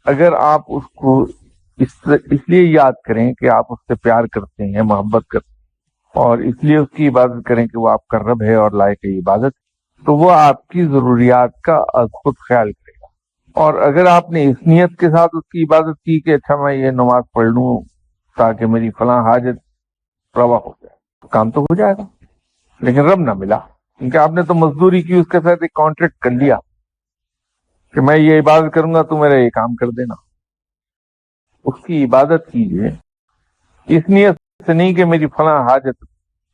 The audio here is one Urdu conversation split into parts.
اگر آپ اس کو اس لیے یاد کریں کہ آپ اس سے پیار کرتے ہیں، محبت کرتے ہیں، اور اس لیے اس کی عبادت کریں کہ وہ آپ کا رب ہے اور لائق عبادت، تو وہ آپ کی ضروریات کا از خود خیال کرے گا۔ اور اگر آپ نے اس نیت کے ساتھ اس کی عبادت کی کہ اچھا میں یہ نماز پڑھ لوں تاکہ میری فلاں حاجت روا ہو جائے، تو کام تو ہو جائے گا، لیکن رب نہ ملا، کیونکہ آپ نے تو مزدوری کی، اس کے ساتھ ایک کانٹریکٹ کر لیا کہ میں یہ عبادت کروں گا تو میرا یہ کام کر دینا۔ اس کی عبادت کیجیے اس نیت سے نہیں کہ میری فلاں حاجت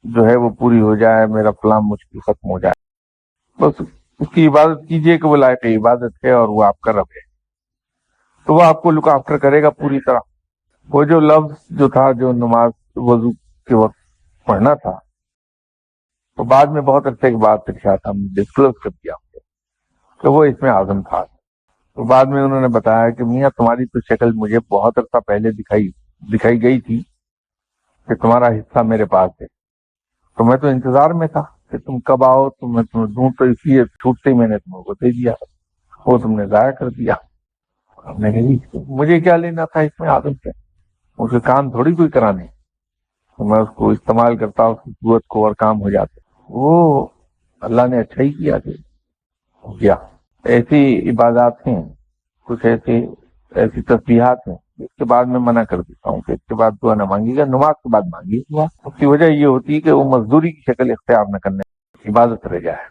جو ہے وہ پوری ہو جائے، میرا فلاں مشکل ختم ہو جائے، بس اس کی عبادت کیجیے کہ وہ لائق عبادت ہے اور وہ آپ کا رب ہے، تو وہ آپ کو لک آفٹر کرے گا پوری طرح۔ وہ جو لفظ جو تھا جو نماز وضو کے وقت پڑھنا تھا، تو بعد میں بہت عرصے کے بعد ارشاد ہم ڈسکلوز کر دیا کہ وہ اس میں اعظم تھا۔ تو بعد میں انہوں نے بتایا کہ میاں تمہاری تو شکل مجھے بہت عرصہ پہلے دکھائی گئی تھی کہ تمہارا حصہ میرے پاس ہے، تو میں تو انتظار میں تھا کہ تم کب آؤ تو میں تمہیں دوں، تو اس لیے چھوٹتے ہی میں نے تمہیں کو دے دیا، وہ تم نے ضائع کر دیا۔ میں نے کہا مجھے کیا لینا تھا اس میں آدم سے، اسے کام تھوڑی کوئی کرانے، تو میں اس کو استعمال کرتا اس کی قوت کو اور کام ہو جاتے۔ وہ اللہ نے اچھا ہی کیا کہ ہو گیا۔ ایسی عبادات ہیں، کچھ ایسی تسبیحات ہیں اس کے بعد میں منع کر دیتا ہوں کہ اس کے بعد دعا نہ مانگی گا، نماز کے بعد مانگیے دعا۔ اس کی وجہ یہ ہوتی ہے کہ وہ مزدوری کی شکل اختیار نہ کرنے، عبادت رہ جائے۔